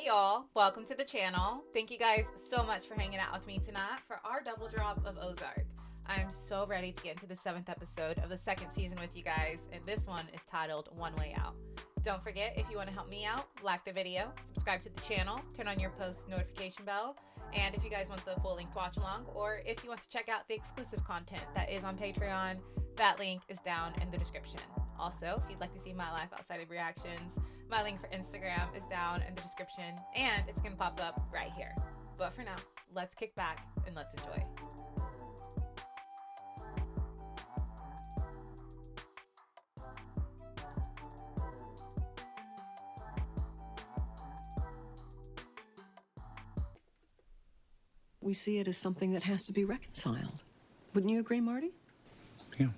y'all, welcome to the channel. Thank you guys so much for hanging out with me tonight for our double drop of Ozark. I am so ready to get into the 7th episode of the 2nd season with you guys, and this one is titled One Way Out. Don't forget, if you want to help me out, like the video, subscribe to the channel, turn on your post notification bell, and if you guys want the full-length watch along, or if you want to check out the exclusive content that is on Patreon, that link is down in the description. Also, if you'd like to see my life outside of reactions, my link for Instagram is down in the description, and it's going to pop up right here. But for now, let's kick back and let's enjoy. We see it as something that has to be reconciled. Wouldn't you agree, Marty? Yeah.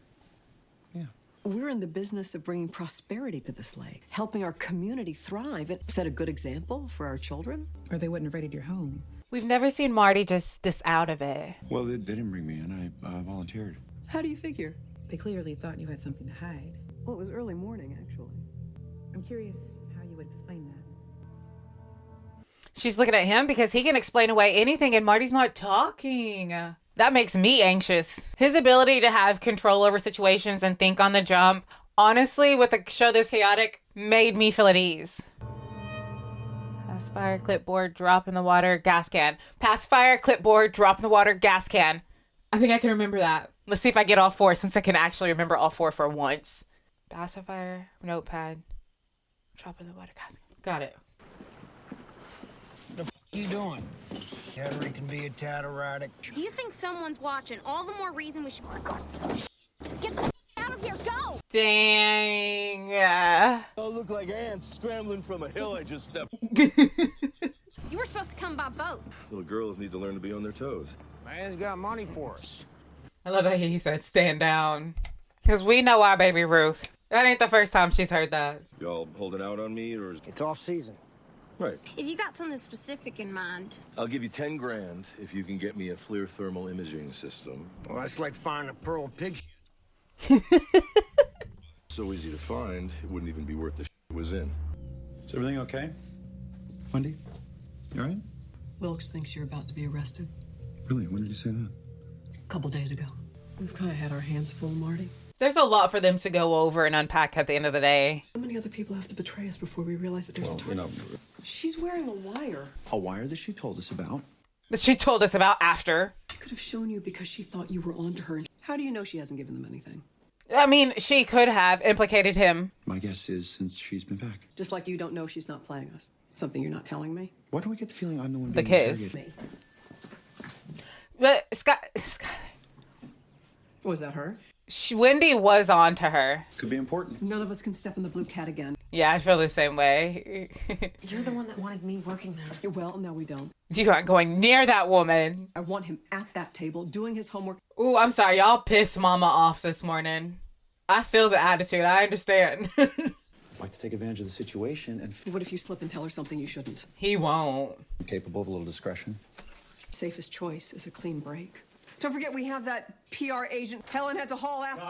We're in the business of bringing prosperity to this lake, helping our community thrive, and set a good example for our children. Or they wouldn't have raided your home. We've never seen Marty just this out of it. Well, they didn't bring me in. I volunteered. How do you figure? They clearly thought you had something to hide. Well, it was early morning, actually. I'm curious how you would explain that. She's looking at him because he can explain away anything and Marty's not talking. That makes me anxious. His ability to have control over situations and think on the jump, honestly, with a show this chaotic, made me feel at ease. Pacifier, clipboard, drop in the water, gas can. Pacifier, clipboard, drop in the water, gas can. I think I can remember that. Let's see if I get all 4 since I can actually remember all 4 for once. Pacifier, notepad, drop in the water, gas can. Got it. You doing? Henry can be a tad erratic. If you think someone's watching, all the more reason we should get the out of here. Go! Dang. Y'all look like ants scrambling from a hill I just stepped. You were supposed to come by boat. Little girls need to learn to be on their toes. Man's got money for us. I love that he said stand down. Because we know our baby Ruth. That ain't the first time she's heard that. Y'all holding out on me, or is... It's off season. Right. If you got something specific in mind. I'll give you 10 grand if you can get me a FLIR thermal imaging system. Well, that's like finding a pearl of pig. So easy to find, it wouldn't even be worth the it was in. Is everything okay? Wendy? You all right? Wilkes thinks you're about to be arrested. Really? When did you say that? A couple days ago. We've kind of had our hands full, Marty. There's a lot for them to go over and unpack at the end of the day. How many other people have to betray us before we realize that there's a Well, target? She's wearing a wire. A wire that she told us about. That she told us about after. She could have shown you because she thought you were onto her. How do you know she hasn't given them anything? I mean, she could have implicated him. My guess is since she's been back. Just like you don't know she's not playing us. Something you're not telling me? Why do I get the feeling I'm the one The being kiss. interrogated? Me. But Scott, Was that her? Wendy was on to her. Could be important. None of us can step in the blue cat again. Yeah, I feel the same way. You're the one that wanted me working there. Well, no, we don't. You aren't going near that woman. I want him at that table doing his homework. Ooh, I'm sorry. Y'all pissed Mama off this morning. I feel the attitude. I understand. Like to take advantage of the situation and What if you slip and tell her something you shouldn't? He won't. capable of a little discretion. Safest choice is a clean break. Don't forget we have that PR agent Helen had to haul ass.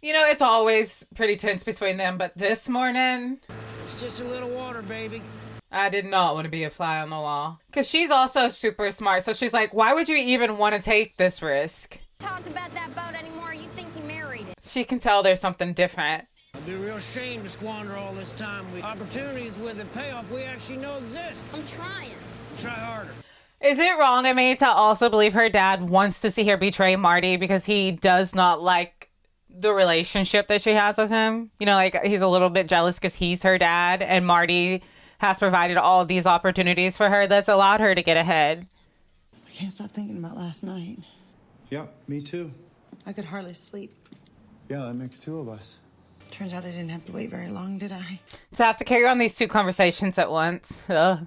You know, it's always pretty tense between them, but this morning, It's just a little water, baby. I did not want to be a fly on the wall. Because she's also super smart, so she's like, why would you even want to take this risk? Talk about that boat anymore. You think he married it. She can tell there's something different. It'd be a real shame to squander all this time with opportunities with a payoff we actually know exist. I'm trying. Try harder. Is it wrong of me to also believe her dad wants to see her betray Marty because he does not like the relationship that she has with him? You know, like he's a little bit jealous because he's her dad and Marty has provided all of these opportunities for her that's allowed her to get ahead. I can't stop thinking about last night. Yeah, me too. I could hardly sleep. Yeah, that makes 2 of us. Turns out I didn't have to wait very long, did I? To have to carry on these 2 conversations at once. Ugh.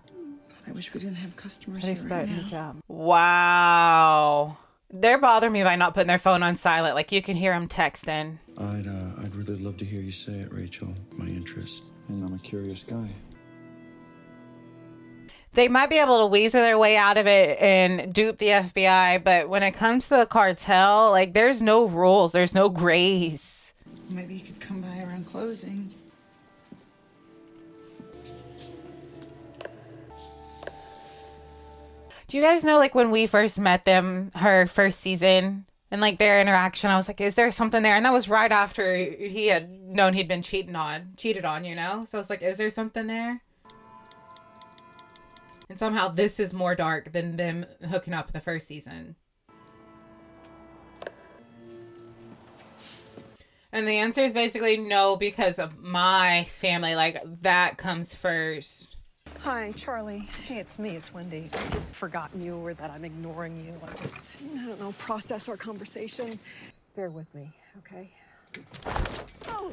I wish we didn't have customers They here start right new now. job. Wow. They're bothering me by not putting their phone on silent. Like you can hear them texting. I'd really love to hear you say it, Rachel. My interest. And I'm a curious guy. They might be able to weasel their way out of it and dupe the FBI, but when it comes to the cartel, like there's no rules, there's no grace. Maybe you could come by around closing. Do you guys know, like, when we first met them, her first season, and, like, their interaction, I was like, is there something there? And that was right after he had known he'd been cheated on, you know? So I was like, is there something there? And somehow this is more dark than them hooking up in the first season. And the answer is basically no, because of my family. Like, that comes first. Hi, Charlie. Hey, it's me. It's Wendy. I've just forgotten you or that I'm ignoring you. I don't know, process our conversation. Bear with me, okay? Oh,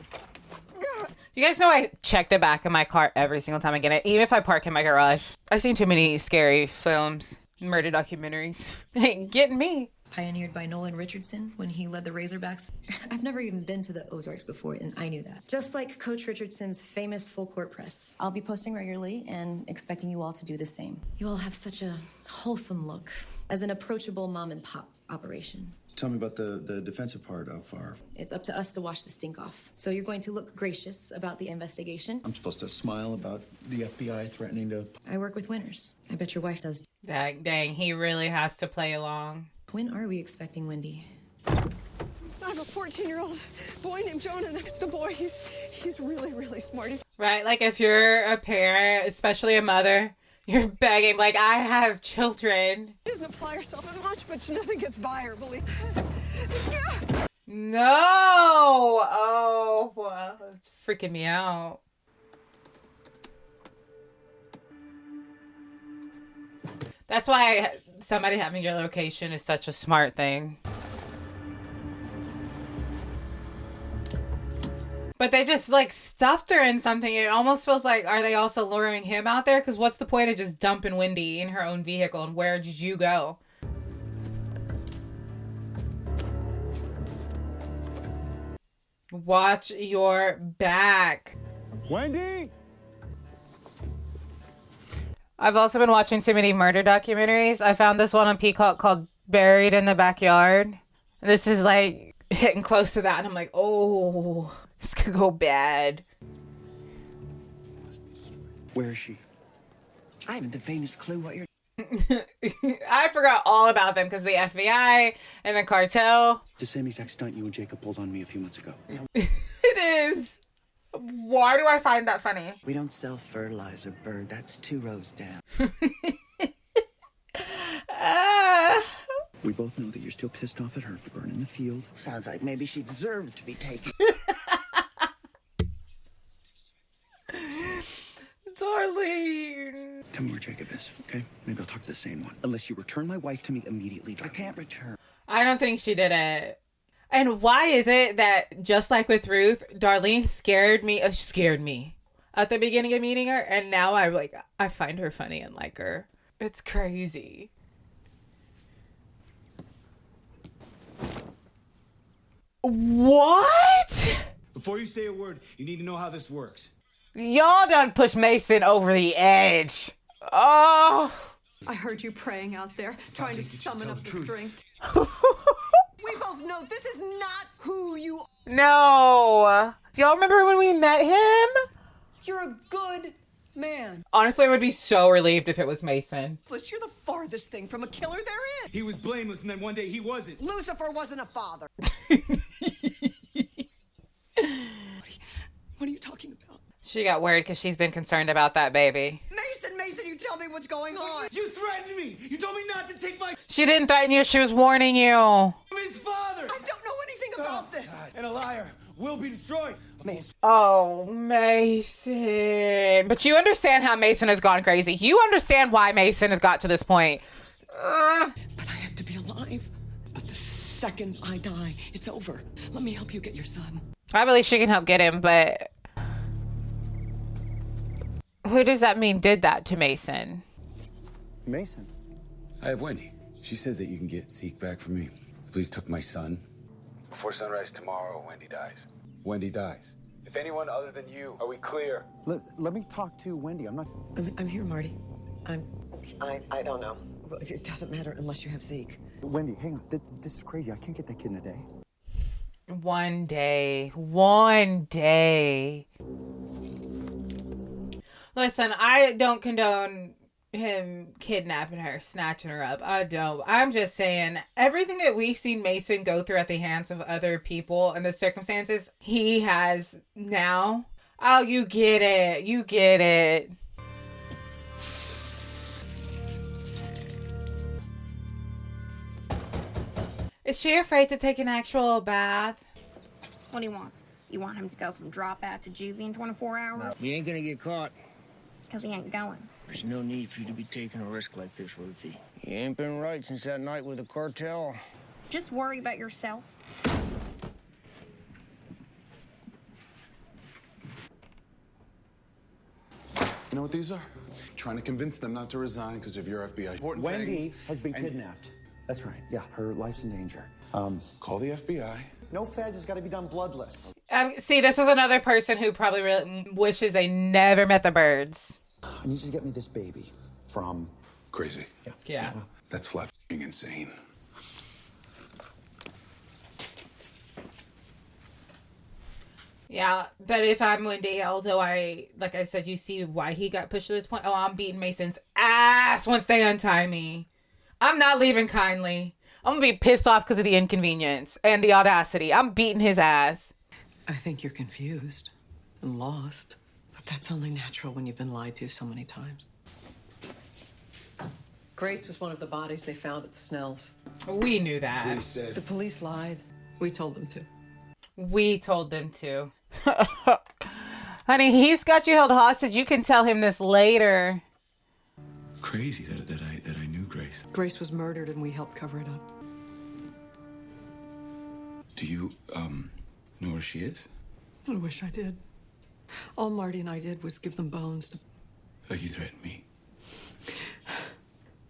God. You guys know I check the back of my car every single time I get it, even if I park in my garage. I've seen too many scary films, murder documentaries. Ain't getting me. Pioneered by Nolan Richardson when he led the Razorbacks. I've never even been to the Ozarks before, and I knew that. Just like Coach Richardson's famous full court press. I'll be posting regularly and expecting you all to do the same. You all have such a wholesome look as an approachable mom and pop operation. Tell me about the defensive part of our... It's up to us to wash the stink off. So you're going to look gracious about the investigation. I'm supposed to smile about the FBI threatening to... I work with winners. I bet your wife does. Dang, he really has to play along. When are we expecting Wendy? I have a 14-year-old boy named Jonah. The boy, he's really, really smart. Right, like if you're a parent, especially a mother, you're begging, like, I have children. She doesn't apply herself as much, but nothing gets by her, believe. No! Oh, well, it's freaking me out. That's why somebody having your location is such a smart thing. But they just, like, stuffed her in something. It almost feels like, are they also luring him out there? Because what's the point of just dumping Wendy in her own vehicle? And where did you go? Watch your back. Wendy! I've also been watching too many murder documentaries. I found this one on Peacock called Buried in the Backyard. This is, like, hitting close to that. And I'm like, oh... this could go bad. Where is she? I haven't the faintest clue what you're... I forgot all about them because the FBI and the cartel. The same exact stunt you and Jacob pulled on me a few months ago. It is. Why do I find that funny? We don't sell fertilizer, Bird. That's 2 rows down. We both know that you're still pissed off at her for burning the field. Sounds like maybe she deserved to be taken. Darlene. Tell me where Jacob is, okay? Maybe I'll talk to the sane one. Unless you return my wife to me immediately. I can't return. I don't think she did it. And why is it that, just like with Ruth, Darlene scared me at the beginning of meeting her, and now I find her funny and like her. It's crazy. What? Before you say a word, you need to know how this works. Y'all done push Mason over the edge. Oh. I heard you praying out there, trying to summon up the strength. We both know this is not who you are. No. Y'all remember when we met him? You're a good man. Honestly, I would be so relieved if it was Mason. You're the farthest thing from a killer there is. He was blameless, and then one day he wasn't. Lucifer wasn't a father. What are you talking about? She got worried because she's been concerned about that baby. Mason, you tell me what's going on. You threatened me! You told me not to take my... She didn't threaten you, she was warning you. I'm his father! I don't know anything about this. God. And a liar will be destroyed. Mason. Oh, Mason. But you understand how Mason has gone crazy. You understand why Mason has got to this point. But I have to be alive. But the second I die, it's over. Let me help you get your son. I believe she can help get him, but... who does that mean did that to Mason? Mason. I have Wendy. She says that you can get Zeke back for me. Please took my son. Before sunrise tomorrow, Wendy dies. Wendy dies. If anyone other than you, are we clear? Let me talk to Wendy. I'm here, Marty. I don't know. It doesn't matter unless you have Zeke. Wendy, hang on. This is crazy. I can't get that kid in a day. One day. One day. Listen, I don't condone him kidnapping her, snatching her up. I don't. I'm just saying, everything that we've seen Mason go through at the hands of other people and the circumstances he has now. Oh, you get it. You get it. Is she afraid to take an actual bath? What do you want? You want him to go from dropout to juvie in 24 hours? You ain't gonna get caught. Because he ain't going. There's no need for you to be taking a risk like this, Ruthie. You ain't been right since that night with the cartel. Just worry about yourself. You know what these are? Trying to convince them not to resign because of your FBI. Important Wendy things. has been kidnapped. That's right. Yeah, her life's in danger. Call the FBI. No feds has got to be done bloodless. See, this is another person who probably really wishes they never met the birds. I need you to get me this baby from... Crazy. Yeah. That's flat f***ing insane. Yeah, but if I'm Wendy, although like I said, you see why he got pushed to this point. Oh, I'm beating Mason's ass once they untie me. I'm not leaving kindly. I'm gonna be pissed off because of the inconvenience and the audacity. I'm beating his ass. I think you're confused and lost, but that's only natural when you've been lied to so many times. Grace was one of the bodies they found at the Snells. We knew that. The police lied. We told them to. We told them to. Honey, he's got you held hostage. You can tell him this later. Crazy that I knew Grace. Grace was murdered and we helped cover it up. Do you, know where she is? I wish I did. All Marty and I did was give them bones to... Like you threatened me.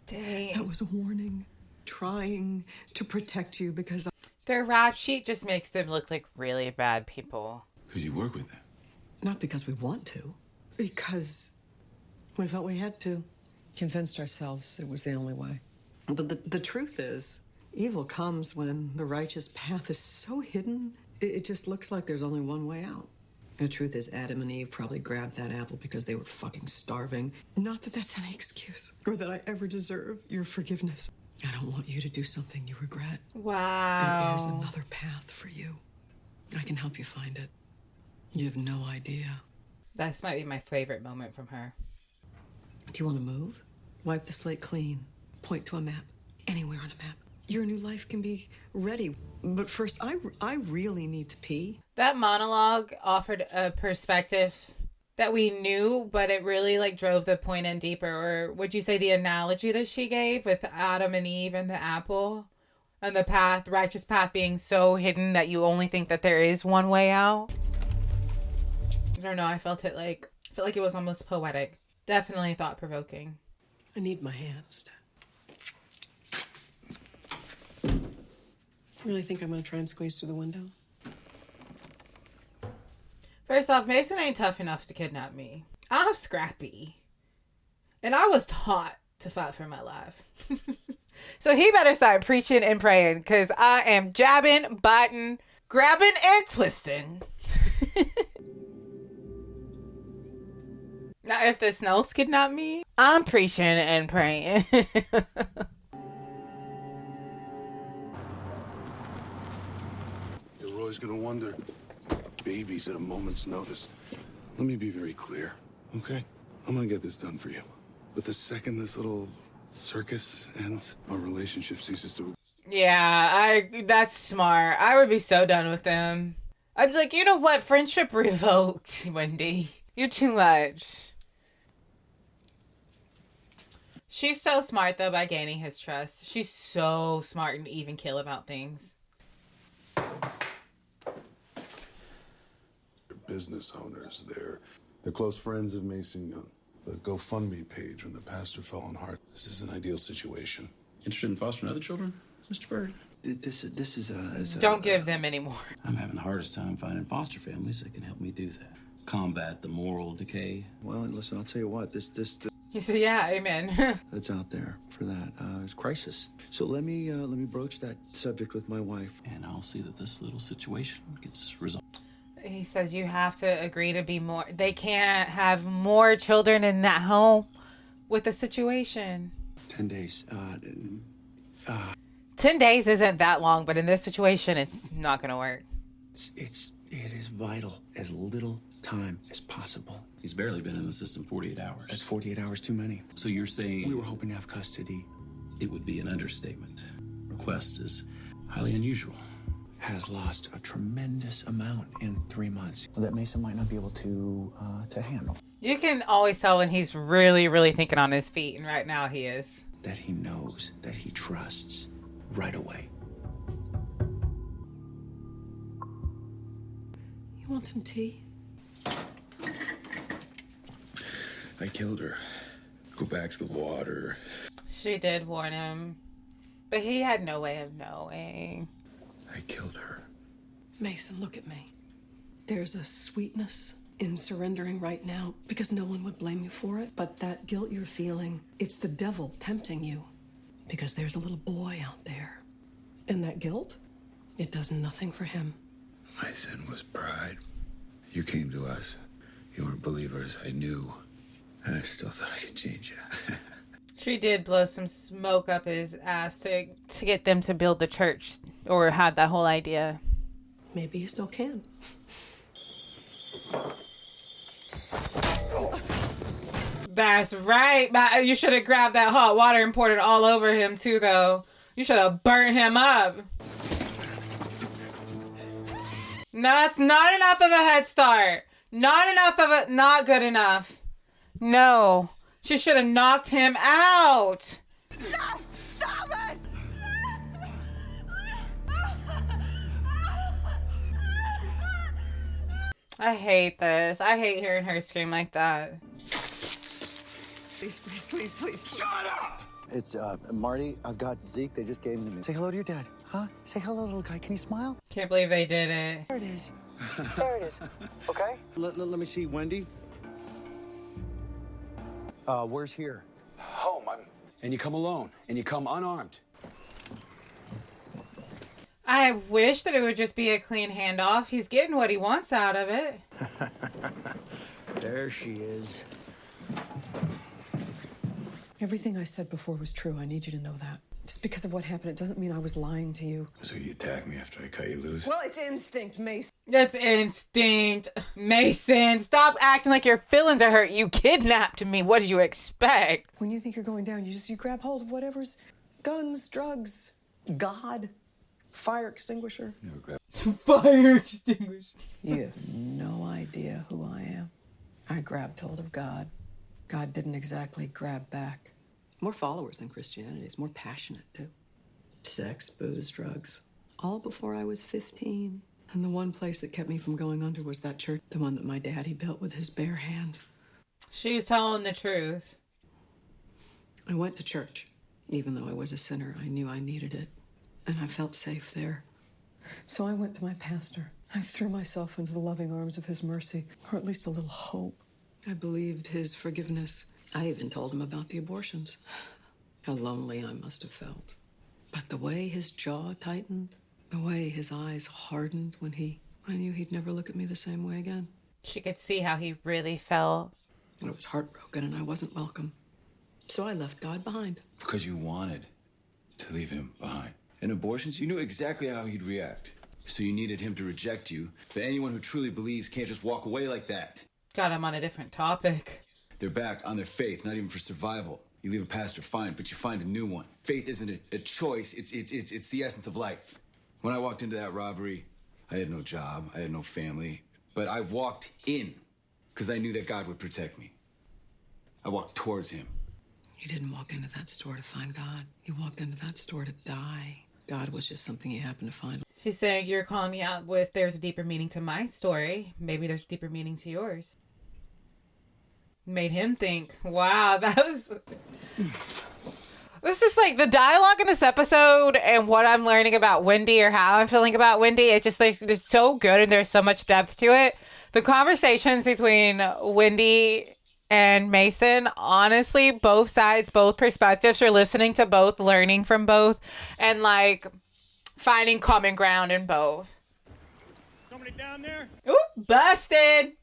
Dang. That was a warning. Trying to protect you because... Their rap sheet just makes them look like really bad people. Because you work with them. Not because we want to. Because we felt we had to. Convinced ourselves it was the only way. But the truth is, evil comes when the righteous path is so hidden, it just looks like there's only one way out. The truth is, Adam and Eve probably grabbed that apple because they were fucking starving. Not that that's any excuse, or that I ever deserve your forgiveness. I don't want you to do something you regret. Wow. There is another path for you. I can help you find it. You have no idea. This might be my favorite moment from her. Do you want to move? Wipe the slate clean. Point to a map. Anywhere on a map. Your new life can be ready. But first, I really need to pee. That monologue offered a perspective that we knew, but it really like drove the point in deeper. Or would you say the analogy that she gave with Adam and Eve and the apple and the path, righteous path being so hidden that you only think that there is one way out? I don't know. I felt like it was almost poetic. Definitely thought-provoking. I need my hands. Really think I'm gonna try and squeeze through the window? First off, Mason ain't tough enough to kidnap me. I'm scrappy. And I was taught to fight for my life. So he better start preaching and praying, because I am jabbing, biting, grabbing, and twisting. Now, if the Snells kidnap me, I'm preaching and praying. You're always gonna wonder. Babies at a moment's notice. Let me be very clear, okay? I'm gonna get this done for you. But the second this little circus ends, our relationship ceases to... Yeah, that's smart. I would be so done with them. I'd be like, you know what? Friendship revoked, Wendy. You're too much. She's so smart, though, by gaining his trust. She's so smart and even kill about things. They're business owners. They're close friends of Mason Young. The GoFundMe page when the pastor fell on heart. This is an ideal situation. Interested in fostering other children, Mr. Bird? This is Don't give them any more. I'm having the hardest time finding foster families that can help me do that. Combat the moral decay. Well, listen, I'll tell you what. This He said, yeah, amen. that's out there for that is crisis. So let me broach that subject with my wife. And I'll see that this little situation gets resolved. He says you have to agree to be more. They can't have more children in that home. with the situation? 10 days. 10 days isn't that long, but in this situation, it's not going to work. It is vital. As little time as possible. He's barely been in the system 48 hours. That's 48 hours too many. So you're saying... We were hoping to have custody. It would be an understatement. Request is highly unusual. Has lost a tremendous amount in 3 months that Mason might not be able to handle. You can always tell when he's really, really thinking on his feet, and right now he is. That he knows, that he trusts right away. You want some tea? I killed her. Go back to the water. She did warn him, but he had no way of knowing. I killed her. Mason, look at me. There's a sweetness in surrendering right now because no one would blame you for it. But that guilt you're feeling, it's the devil tempting you because there's a little boy out there. And that guilt, it does nothing for him. My sin was pride. You came to us. You weren't believers. I knew. And I still thought I could change you. She did blow some smoke up his ass to get them to build the church or have that whole idea. Maybe you still can. That's right. You should have grabbed that hot water and poured it all over him too, though. You should have burnt him up. No, that's not enough of a head start. Not good enough. No. She should have knocked him out. Stop! Stop it! I hate this. I hate hearing her scream like that. Please, please, please, please. Shut up! It's, Marty, I've got Zeke. They just gave him to me. Say hello to your dad. Huh? Say hello, little guy. Can you smile? Can't believe they did it. There it is. There it is. Okay? Let me see. Wendy? Where's here? Home. And you come alone. And you come unarmed. I wish that it would just be a clean handoff. He's getting what he wants out of it. There she is. Everything I said before was true. I need you to know that. Just because of what happened, it doesn't mean I was lying to you. So you attacked me after I cut you loose? Well, it's instinct, Mason. That's instinct. Mason, stop acting like your feelings are hurt. You kidnapped me. What did you expect? When you think you're going down, you grab hold of whatever's guns, drugs, God, fire extinguisher. Never grabbed. Fire extinguisher. You have no idea who I am. I grabbed hold of God. God didn't exactly grab back. More followers than Christianity. It's more passionate, too. Sex, booze, drugs. All before I was 15. And the one place that kept me from going under was that church, the one that my daddy built with his bare hands. She's telling the truth. I went to church. Even though I was a sinner, I knew I needed it. And I felt safe there. So I went to my pastor. I threw myself into the loving arms of his mercy, or at least a little hope. I believed his forgiveness. I even told him about the abortions. How lonely I must have felt. But the way his jaw tightened, the way his eyes hardened when I knew he'd never look at me the same way again. She could see how he really felt. I was heartbroken and I wasn't welcome. So I left God behind. Because you wanted to leave him behind. In abortions, you knew exactly how he'd react. So you needed him to reject you. But anyone who truly believes can't just walk away like that. God, I'm on a different topic. They're back on their faith, not even for survival. You leave a pastor, fine, but you find a new one. Faith isn't a choice, it's the essence of life. When I walked into that robbery, I had no job, I had no family, but I walked in because I knew that God would protect me. I walked towards him. You didn't walk into that store to find God. You walked into that store to die. God was just something you happened to find. She's saying you're calling me out with there's a deeper meaning to my story. Maybe there's a deeper meaning to yours. Made him think, wow, that was... It's just like the dialogue in this episode and what I'm learning about Wendy or how I'm feeling about Wendy, it just like, it's so good and there's so much depth to it. The conversations between Wendy and Mason, honestly, both sides, both perspectives, you're listening to both, learning from both, and like finding common ground in both. Somebody down there? Ooh, busted.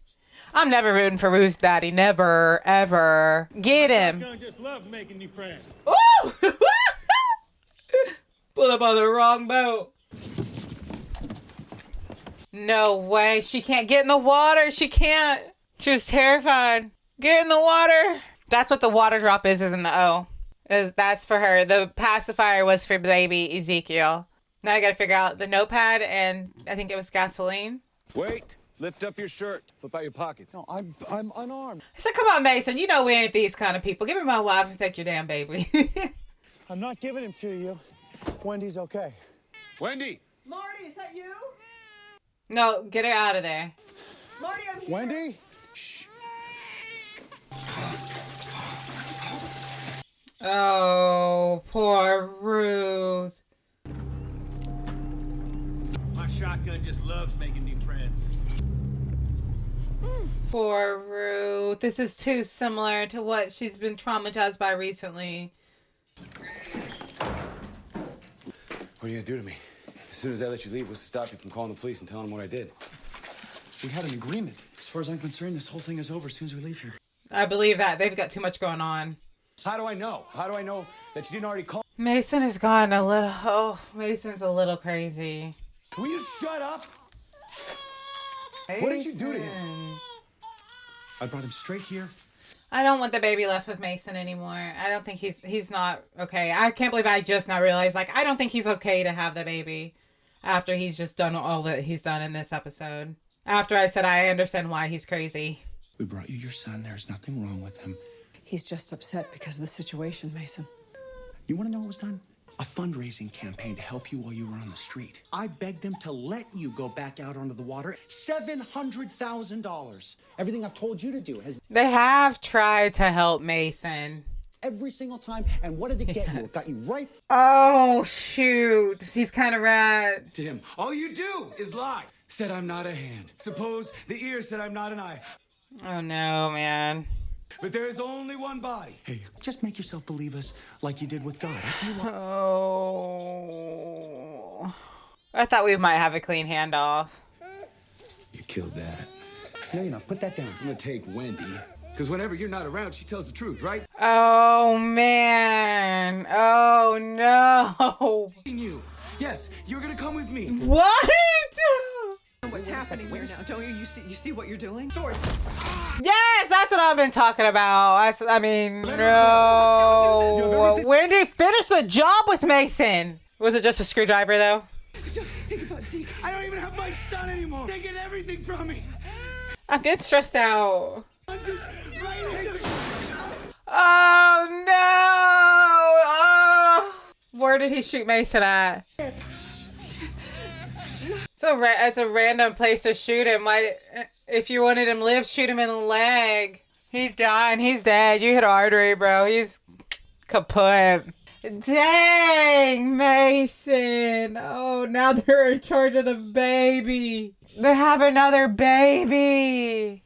I'm never rooting for Ruth's daddy. Never, ever. Get him. Shotgun just loves making new friends. Woo! Pull up on the wrong boat. No way. She can't get in the water. She can't. She was terrified. Get in the water. That's what the water drop is in the O. That's for her. The pacifier was for baby Ezekiel. Now I gotta figure out the notepad and I think it was gasoline. Wait. Lift up your shirt. Flip out your pockets. No, I'm unarmed. I said, come on, Mason. You know we ain't these kind of people. Give me my wife and take your damn baby. I'm not giving him to you. Wendy's okay. Wendy! Marty, is that you? No, get her out of there. Marty, I'm here. Wendy? Shh. Oh, poor Ruth. My shotgun just loves making new friends. Poor Ruth. This is too similar to what she's been traumatized by recently. What are you gonna do to me? As soon as I let you leave, what's to stop you from calling the police and telling them what I did? We had an agreement. As far as I'm concerned, this whole thing is over as soon as we leave here. I believe that. They've got too much going on. How do I know? How do I know that you didn't already call? Mason has gone a little... Oh, Mason's a little crazy. Will you shut up? What did you do to him? I brought him straight here. I don't want the baby left with Mason anymore. I don't think he's not okay. I can't believe I just now realized, like, I don't think he's okay to have the baby after he's just done all that he's done in this episode. After I said I understand why he's crazy. We brought you your son. There's nothing wrong with him. He's just upset because of the situation, Mason. You want to know what was done? A fundraising campaign to help you while you were on the street. I begged them to let you go back out onto the water. $700,000. Everything I've told you to do has... They have tried to help Mason. Every single time. And what did it get you? It got you right... Oh, shoot. He's kind of rad. To him. All you do is lie. Said I'm not a hand. Suppose the ear said I'm not an eye. Oh, no, man. But there is only one body. Hey, just make yourself believe us like you did with God. Oh. I thought we might have a clean handoff. You killed Dad. No, you're not. Put that down. I'm gonna take Wendy. Because whenever you're not around, she tells the truth, right? Oh, man. Oh, no. You. Yes, you're gonna come with me. What? What's happening here now? Don't you see what you're doing? Yes, that's what I've been talking about. I mean, no. When did he finish the job with Mason? Was it just a screwdriver, though? Think about Zeke. I don't even have my son anymore. They get everything from me. I'm getting stressed out. Oh, no. Oh. Where did he shoot Mason at? It's a random place to shoot him. If you wanted him to live, shoot him in the leg. He's dying. He's dead. You hit an artery, bro. He's kaput. Dang, Mason. Oh, now they're in charge of the baby. They have another baby.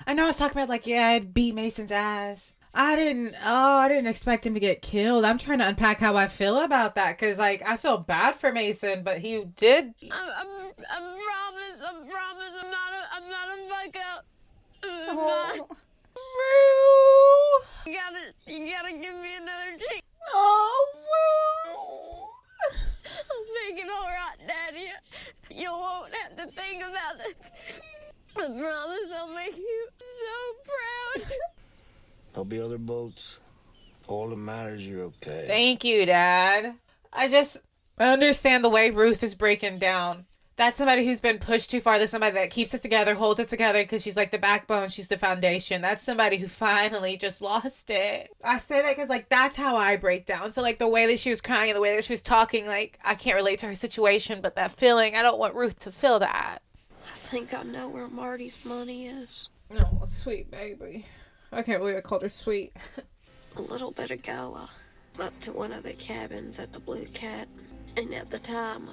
I know I was talking about, like, yeah, I'd beat Mason's ass. I didn't expect him to get killed. I'm trying to unpack how I feel about that, because, like, I feel bad for Mason, but he did. I promise, I'm not a fuck up. I'm Oh. not. Rue. You gotta give me another chance. Oh, Rue. I'll make it all right, Daddy. You won't have to think about this. I promise I'll make you so proud. There'll be other boats. All that matters, you're okay. Thank you, Dad. I understand the way Ruth is breaking down. That's somebody who's been pushed too far. That's somebody that keeps it together, holds it together because she's like the backbone. She's the foundation. That's somebody who finally just lost it. I say that because, like, that's how I break down. So, like, the way that she was crying and the way that she was talking, like, I can't relate to her situation, but that feeling, I don't want Ruth to feel that. I think I know where Marty's money is. Oh, sweet baby. I can't believe I called her sweet. A little bit ago, I went to one of the cabins at the Blue Cat, and at the time,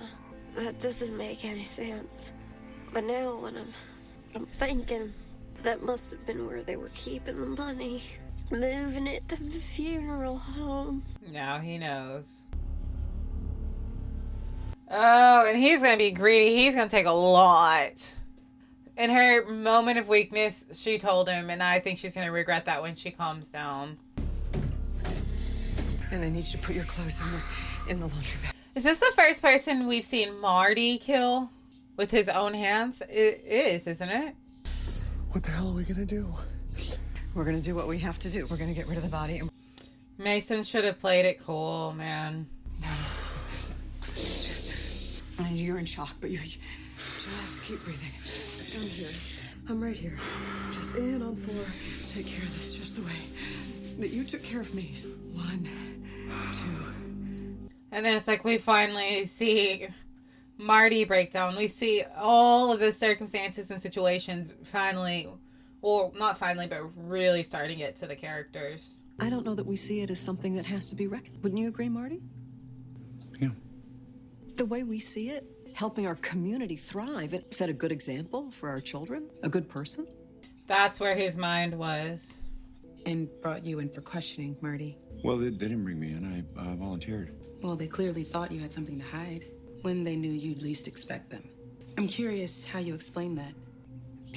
that doesn't make any sense. But now when I'm thinking, that must have been where they were keeping the money, moving it to the funeral home. Now he knows. Oh, and he's gonna be greedy. He's gonna take a lot. In her moment of weakness, she told him, and I think she's gonna regret that when she calms down. And I need you to put your clothes in the laundry bag. Is this the first person we've seen Marty kill with his own hands? It is, isn't it? What the hell are we gonna do? We're gonna do what we have to do. We're gonna get rid of the body. Mason should have played it cool, man. And you're in shock, but you just keep breathing. I'm here. I'm right here. Just in on 4. Take care of this just the way that you took care of me. 1, 2. And then it's like we finally see Marty break down. We see all of the circumstances and situations finally, well, not finally, but really starting it to the characters. I don't know that we see it as something that has to be reckoned. Wouldn't you agree, Marty? Yeah. The way we see it, helping our community thrive, it set a good example for our children, a good person. That's where his mind was. And brought you in for questioning, Marty. Well, they didn't bring me in. I volunteered. Well, they clearly thought you had something to hide when they knew you'd least expect them. I'm curious how you explain that.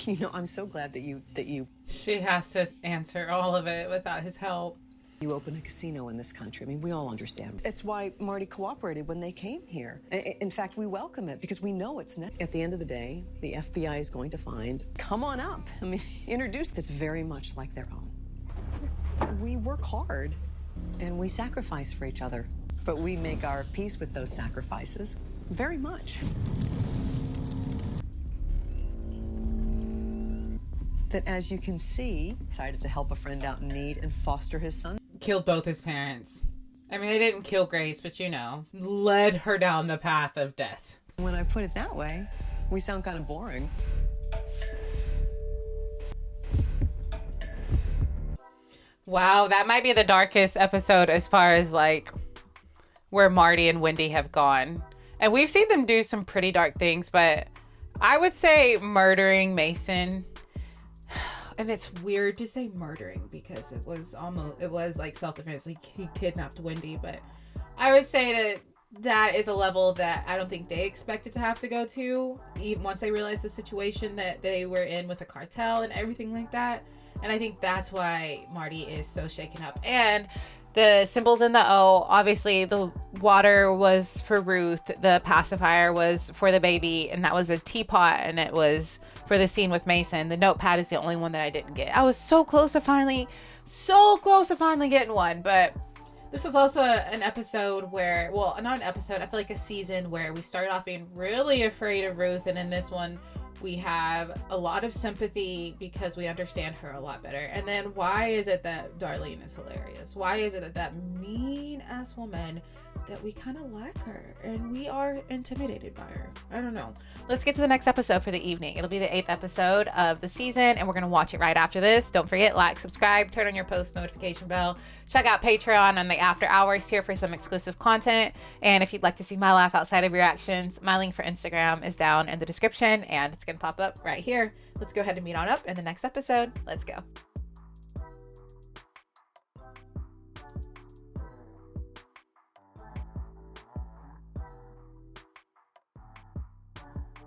You know, I'm so glad that you She has to answer all of it without his help. You open a casino in this country. I mean, we all understand. It's why Marty cooperated when they came here. In fact, we welcome it because we know it's next. At the end of the day, the FBI is going to find, come on up. I mean, introduce this very much like their own. We work hard and we sacrifice for each other, but we make our peace with those sacrifices very much. That, as you can see, decided to help a friend out in need and foster his son. Killed both his parents. I mean, they didn't kill Grace, but you know, led her down the path of death. When I put it that way, we sound kind of boring. Wow, that might be the darkest episode as far as like where Marty and Wendy have gone. And we've seen them do some pretty dark things, but I would say murdering Mason. And it's weird to say murdering because it was like self-defense. Like he kidnapped Wendy, but I would say that is a level that I don't think they expected to have to go to, even once they realized the situation that they were in with the cartel and everything like that. And I think that's why Marty is so shaken up. And the symbols in the O, obviously the water was for Ruth, the pacifier was for the baby, and that was a teapot, and it was for the scene with Mason. The notepad is the only one that I didn't get. I was so close to finally getting one, but this was also an episode where, well, not an episode, I feel like a season where we started off being really afraid of Ruth, and in this one, we have a lot of sympathy because we understand her a lot better. And then why is it that Darlene is hilarious? Why is it that mean ass woman that we kind of like her and we are intimidated by her? I don't know. Let's get to the next episode for the evening. It'll be the 8th episode of the season and we're going to watch it right after this. Don't forget, like, subscribe, turn on your post notification bell. Check out Patreon and the after hours here for some exclusive content. And if you'd like to see my laugh outside of reactions, my link for Instagram is down in the description and it's going to pop up right here. Let's go ahead and meet on up in the next episode. Let's go.